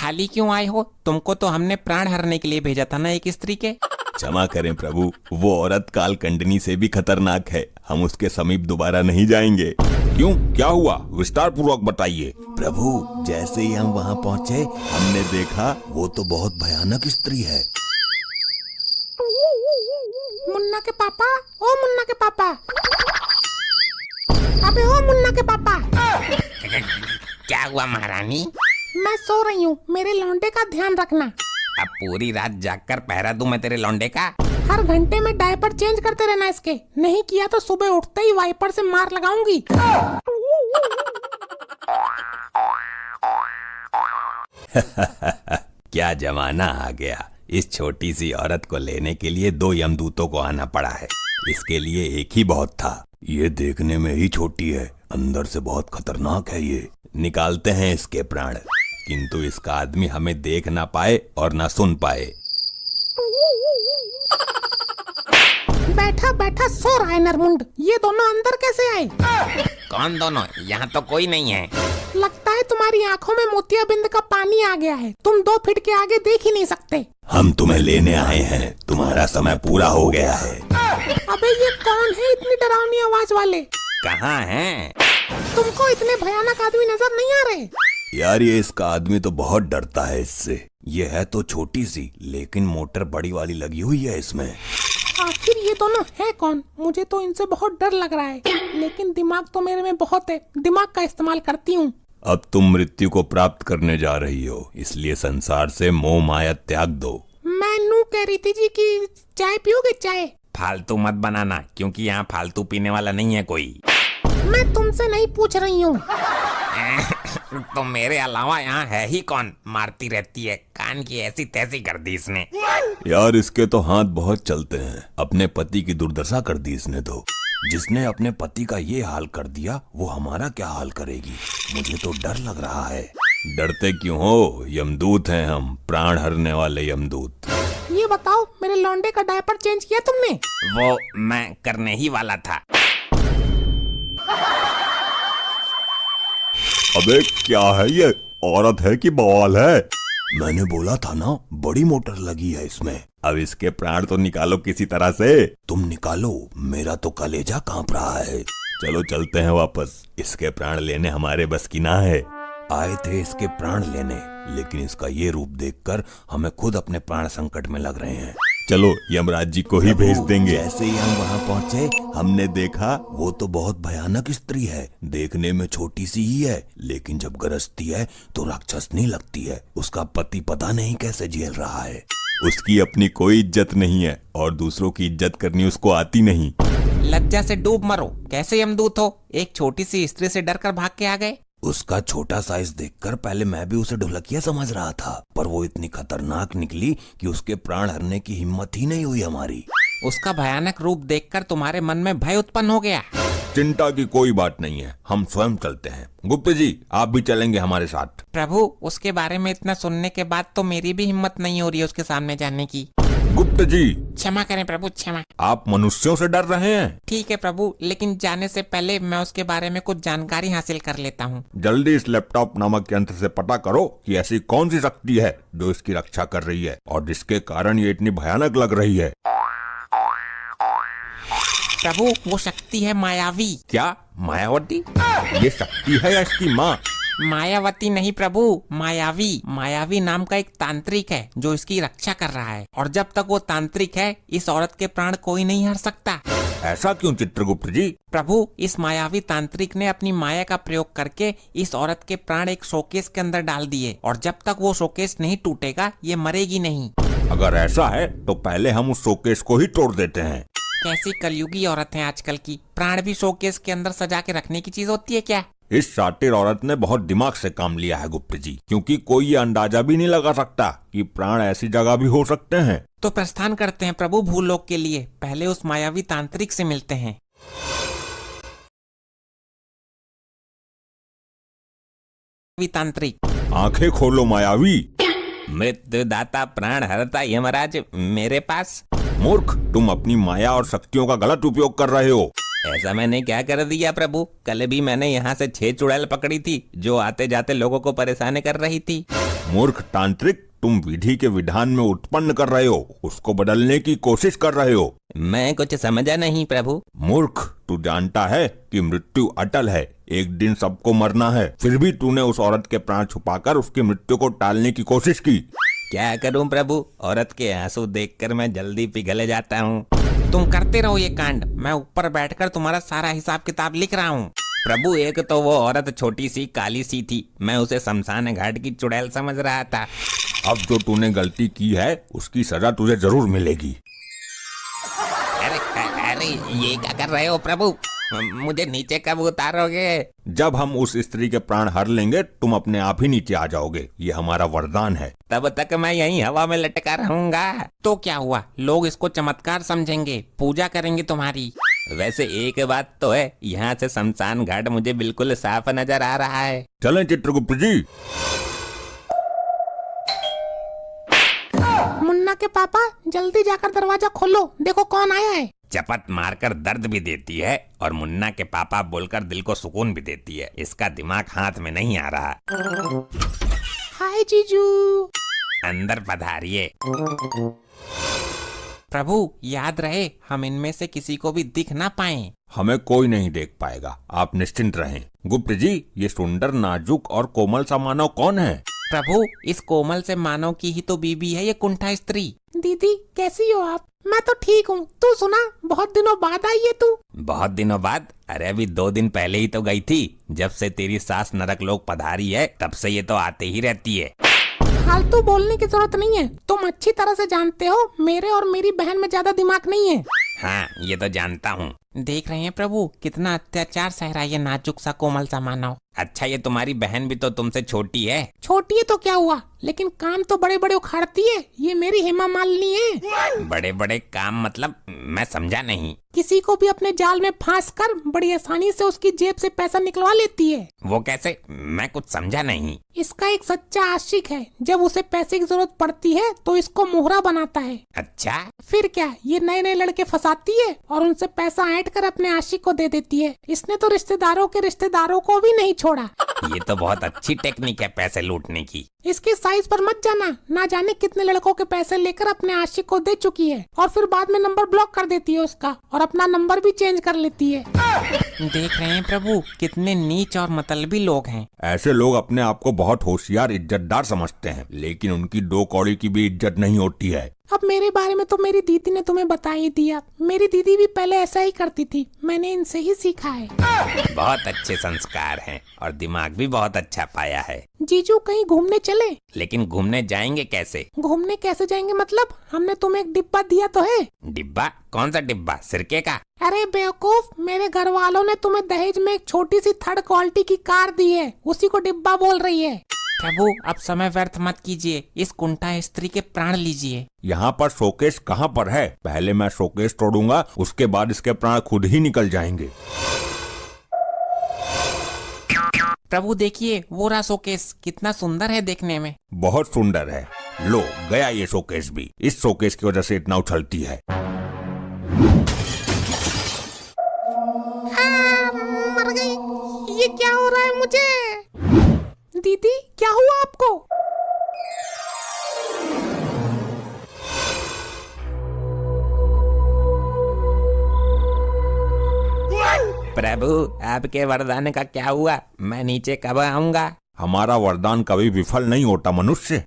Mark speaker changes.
Speaker 1: खाली क्यों आए हो? तुमको तो हमने प्राण हरने के लिए भेजा था ना एक स्त्री के।
Speaker 2: क्षमा करें प्रभु, वो औरत कालकंडनी से भी खतरनाक है, हम उसके समीप दोबारा नहीं जाएंगे।
Speaker 3: क्यों, क्या हुआ? विस्तार पूर्वक बताइए।
Speaker 2: प्रभु, जैसे ही हम वहाँ पहुँचे हमने देखा वो तो बहुत भयानक स्त्री है।
Speaker 4: मुन्ना के पापा, ओ मुन्ना के पापा, अबे ओ मुन्ना के पापा।
Speaker 1: क्या हुआ महारानी?
Speaker 4: मैं सो रही हूँ, मेरे लौंडे का ध्यान रखना।
Speaker 1: अब पूरी रात जागकर पहरा दूं मैं तेरे लौंडे का?
Speaker 4: हर घंटे में डायपर चेंज करते रहना इसके, नहीं किया तो सुबह उठते ही वाइपर से मार लगाऊंगी।
Speaker 2: क्या जमाना आ गया, इस छोटी सी औरत को लेने के लिए 2 यमदूतों को आना पड़ा है। इसके लिए एक ही बहुत था। ये देखने में ही छोटी है, अंदर से बहुत खतरनाक है। ये निकालते हैं इसके प्राण, किंतु इसका आदमी हमें देख ना पाए और ना सुन पाए।
Speaker 4: बैठा बैठा सो रहा है नरमुंड, ये दोनों अंदर कैसे आए?
Speaker 1: कौन दोनों? यहाँ तो कोई नहीं है।
Speaker 4: लगता है तुम्हारी आंखों में मोतियाबिंद का पानी आ गया है, तुम 2 फीट के आगे देख ही नहीं सकते।
Speaker 2: हम तुम्हें लेने आए हैं, तुम्हारा समय पूरा हो गया है।
Speaker 4: अबे ये कौन है इतनी डरावनी आवाज वाले?
Speaker 1: कहाँ हैं?
Speaker 4: तुमको इतने भयानक आदमी नजर नहीं आ रहे?
Speaker 2: यार, ये इसका आदमी तो बहुत डरता है इससे। ये है तो छोटी सी, लेकिन मोटर बड़ी वाली लगी हुई है इसमें।
Speaker 4: आखिर ये दोनों है कौन? मुझे तो इनसे बहुत डर लग रहा है, लेकिन दिमाग तो मेरे में बहुत है, दिमाग का इस्तेमाल करती हूँ।
Speaker 2: अब तुम मृत्यु को प्राप्त करने जा रही हो, इसलिए संसार से मोह माया त्याग दो।
Speaker 4: मैं नू कह रही थी जी कि चाय पियोगे? चाय?
Speaker 1: फालतू मत बनाना, क्योंकि यहाँ फालतू पीने वाला नहीं है कोई।
Speaker 4: मैं तुमसे नहीं पूछ रही हूँ।
Speaker 1: तो मेरे अलावा यहाँ है ही कौन? मारती रहती है, कान की ऐसी तैसी कर दी इसने।
Speaker 2: यार, इसके तो हाथ बहुत चलते हैं, अपने पति की दुर्दशा कर दी इसने तो। जिसने अपने पति का ये हाल कर दिया, वो हमारा क्या हाल करेगी? मुझे तो डर लग रहा है। डरते क्यों हो? यमदूत हैं हम, प्राण हरने वाले यमदूत।
Speaker 4: ये बताओ, मेरे लौंडे का डायपर चेंज किया तुमने?
Speaker 1: वो मैं करने ही वाला था।
Speaker 2: अबे क्या है ये? औरत है कि बवाल है? मैंने बोला था ना, बड़ी मोटर लगी है इसमें। अब इसके प्राण तो निकालो किसी तरह से। तुम निकालो, मेरा तो कलेजा कांप रहा है। चलो चलते हैं वापस, इसके प्राण लेने हमारे बस की ना है। आए थे इसके प्राण लेने, लेकिन इसका ये रूप देखकर हमें खुद अपने प्राण संकट में लग रहे हैं। चलो यमराज जी को ही भेज देंगे। जैसे ही हम वहाँ पहुँचे हमने देखा वो तो बहुत भयानक स्त्री है। देखने में छोटी सी ही है, लेकिन जब गरजती है तो राक्षसनी लगती है। उसका पति पता नहीं कैसे झेल रहा है। उसकी अपनी कोई इज्जत नहीं है और दूसरों की इज्जत करनी उसको आती नहीं।
Speaker 1: लज्जा से डूब मरो, कैसे यमदूत हो? एक छोटी सी स्त्री से डरकर भाग के आ गए।
Speaker 2: उसका छोटा साइज देखकर पहले मैं भी उसे ढोलकिया समझ रहा था, पर वो इतनी खतरनाक निकली कि उसके प्राण हरने की हिम्मत ही नहीं हुई हमारी।
Speaker 1: उसका भयानक रूप देखकर तुम्हारे मन में भय उत्पन्न हो गया।
Speaker 3: चिंता की कोई बात नहीं है, हम स्वयं चलते हैं। गुप्त जी, आप भी चलेंगे हमारे साथ।
Speaker 1: प्रभु, उसके बारे में इतना सुनने के बाद तो मेरी भी हिम्मत नहीं हो रही है उसके सामने जाने की।
Speaker 3: गुप्त जी,
Speaker 1: क्षमा करें प्रभु, क्षमा।
Speaker 3: आप मनुष्यों से डर रहे हैं?
Speaker 1: ठीक है प्रभु, लेकिन जाने से पहले मैं उसके बारे में कुछ जानकारी हासिल कर लेता हूँ।
Speaker 3: जल्दी इस लैपटॉप नामक यंत्र से पता करो कि ऐसी कौन सी शक्ति है जो इसकी रक्षा कर रही है और जिसके कारण ये इतनी भयानक लग रही है।
Speaker 1: प्रभु, वो शक्ति है मायावी।
Speaker 3: क्या मायावती? ये शक्ति है या इसकी माँ?
Speaker 1: मायावती नहीं प्रभु, मायावी। मायावी नाम का एक तांत्रिक है जो इसकी रक्षा कर रहा है, और जब तक वो तांत्रिक है इस औरत के प्राण कोई नहीं हर सकता।
Speaker 3: ऐसा क्यों चित्रगुप्त जी?
Speaker 1: प्रभु, इस मायावी तांत्रिक ने अपनी माया का प्रयोग करके इस औरत के प्राण एक शोकेस के अंदर डाल दिए, और जब तक वो शोकेस नहीं टूटेगा ये मरेगी नहीं।
Speaker 3: अगर ऐसा है तो पहले हम उस शोकेस को ही तोड़ देते हैं।
Speaker 1: कैसी कलयुगी औरत है आजकल की, प्राण भी शोकेस के अंदर सजा के रखने की चीज होती है क्या?
Speaker 3: इस शातिर औरत ने बहुत दिमाग से काम लिया है गुप्त जी, क्योंकि कोई ये अंदाजा भी नहीं लगा सकता कि प्राण ऐसी जगह भी हो सकते हैं।
Speaker 1: तो प्रस्थान करते हैं प्रभु भूलोक के लिए, पहले उस मायावी तांत्रिक से मिलते हैं। तांत्रिक,
Speaker 3: आंखें खोलो मायावी।
Speaker 1: मृत्युदाता प्राण हरता यमराज मेरे पास।
Speaker 3: मूर्ख, तुम अपनी माया और शक्तियों का गलत उपयोग कर रहे हो।
Speaker 1: ऐसा मैंने क्या कर दिया प्रभु? कल भी मैंने यहाँ से 6 चुड़ैल पकड़ी थी जो आते जाते लोगों को परेशान कर रही थी।
Speaker 3: मूर्ख तांत्रिक, तुम विधि के विधान में उत्पन्न कर रहे हो, उसको बदलने की कोशिश कर रहे हो।
Speaker 1: मैं कुछ समझा नहीं प्रभु।
Speaker 3: मूर्ख, तू जानता है कि मृत्यु अटल है, एक दिन सबको मरना है, फिर भी तूने उस औरत के प्राण छुपाकर उसकी मृत्यु को टालने की कोशिश की।
Speaker 1: क्या करूं प्रभु, औरत के आंसू देखकर मैं जल्दी पिघल जाता हूं। तुम करते रहो ये कांड, मैं ऊपर बैठकर तुम्हारा सारा हिसाब किताब लिख रहा हूं। प्रभु, एक तो वो औरत छोटी सी काली सी थी, मैं उसे शमशान घाट की चुड़ैल समझ रहा था।
Speaker 3: अब जो तूने गलती की है उसकी सजा तुझे जरूर मिलेगी।
Speaker 1: अरे अरे ये क्या कर रहे हो प्रभु? मुझे नीचे कब उतारोगे?
Speaker 3: जब हम उस स्त्री के प्राण हर लेंगे तुम अपने आप ही नीचे आ जाओगे, ये हमारा वरदान है।
Speaker 1: तब तक मैं यहीं हवा में लटका रहूंगा। तो क्या हुआ, लोग इसको चमत्कार समझेंगे, पूजा करेंगे तुम्हारी। वैसे एक बात तो है, यहाँ से शमशान घाट मुझे बिल्कुल साफ नजर आ रहा है।
Speaker 3: चलें चित्रगुप्त जी।
Speaker 4: मुन्ना के पापा जल्दी जाकर दरवाजा खोलो, देखो कौन आया है।
Speaker 1: चपत मारकर दर्द भी देती है और मुन्ना के पापा बोलकर दिल को सुकून भी देती है। इसका दिमाग हाथ में नहीं आ रहा।
Speaker 4: हाय जीजू।
Speaker 1: अंदर पधारिए। प्रभु, याद रहे हम इनमें से किसी को भी दिख ना पाएं।
Speaker 3: हमें कोई नहीं देख पाएगा, आप निश्चिंत रहें। गुप्त जी, ये सुंदर, नाजुक और कोमल सा मानव कौन है?
Speaker 1: प्रभु, इस कोमल से मानव की ही तो बीबी है ये कुंठा स्त्री।
Speaker 4: दीदी कैसी हो आप? मैं तो ठीक हूँ, तू सुना, बहुत दिनों बाद आई है तू।
Speaker 1: बहुत दिनों बाद? अरे अभी 2 दिन पहले ही तो गई थी। जब से तेरी सास नरक लोक पधारी है तब से ये तो आते ही रहती है।
Speaker 4: फालतू बोलने की जरूरत नहीं है, तुम अच्छी तरह से जानते हो मेरे और मेरी बहन में ज्यादा दिमाग नहीं है।
Speaker 1: हाँ, ये तो जानता हूँ। देख रहे हैं प्रभु, कितना अत्याचार सह रहा है ये नाजुक सा कोमल सा मानव। अच्छा, ये तुम्हारी बहन भी तो तुमसे छोटी है।
Speaker 4: छोटी है तो क्या हुआ, लेकिन काम तो बड़े बड़े उखाड़ती है। ये मेरी हेमा मालिनी है।
Speaker 1: बड़े बड़े काम मतलब? मैं समझा नहीं।
Speaker 4: किसी को भी अपने जाल में फांस कर बड़ी आसानी से उसकी जेब से पैसा निकलवा लेती है।
Speaker 1: वो कैसे? मैं कुछ समझा नहीं।
Speaker 4: इसका एक सच्चा आशिक है, जब उसे पैसे की जरूरत पड़ती है तो इसको मोहरा बनाता है।
Speaker 1: अच्छा,
Speaker 4: फिर क्या, ये नए नए लड़के फंसाती है और उनसे पैसा ऐंठ कर अपने आशिक को दे देती है। इसने तो रिश्तेदारों के रिश्तेदारों को भी नहीं छोड़ा।
Speaker 1: ये तो बहुत अच्छी टेक्निक है पैसे लूटने की।
Speaker 4: इसके साइज पर मत जाना, ना जाने कितने लड़कों के पैसे लेकर अपने आशिक को दे चुकी है और फिर बाद में नंबर ब्लॉक कर देती है उसका और अपना नंबर भी चेंज कर लेती है।
Speaker 1: देख रहे हैं प्रभु, कितने नीच और मतलबी लोग हैं।
Speaker 3: ऐसे लोग अपने आप को बहुत होशियार, इज्जतदार समझते हैं, लेकिन उनकी 2 कौड़ी की भी इज्जत नहीं होती है।
Speaker 4: अब मेरे बारे में तो मेरी दीदी ने तुम्हें बता ही दिया। मेरी दीदी भी पहले ऐसा ही करती थी, मैंने इनसे ही सीखा है।
Speaker 1: बहुत अच्छे संस्कार हैं और दिमाग भी बहुत अच्छा पाया है।
Speaker 4: जीजू कहीं घूमने चले?
Speaker 1: लेकिन घूमने जाएंगे कैसे?
Speaker 4: घूमने कैसे जाएंगे मतलब, हमने तुम्हें एक डिब्बा दिया तो है।
Speaker 1: डिब्बा? कौन सा डिब्बा? सिरके का?
Speaker 4: अरे बेवकूफ, मेरे घर वालों ने तुम्हें दहेज में एक छोटी सी 3rd क्वालिटी की कार दी है, उसी को डिब्बा बोल रही है।
Speaker 1: प्रभु, अब समय व्यर्थ मत कीजिए, इस कुंठा स्त्री के प्राण लीजिए।
Speaker 3: यहाँ पर शोकेश कहाँ पर है? पहले मैं शोकेश तोड़ूंगा, उसके बाद इसके प्राण खुद ही निकल जाएंगे।
Speaker 1: प्रभु देखिए, वो रहा शोकेस, कितना सुंदर है देखने में।
Speaker 3: बहुत सुंदर है। लो, गया ये शोकेश भी। इस शोकेश की वजह से इतना उछलती है।
Speaker 4: मर गई, ये क्या हो रहा है मुझे? दीदी क्या हुआ आपको?
Speaker 1: प्रभु, आपके वरदान का क्या हुआ? मैं नीचे कब आऊंगा?
Speaker 3: हमारा वरदान कभी विफल नहीं होता मनुष्य।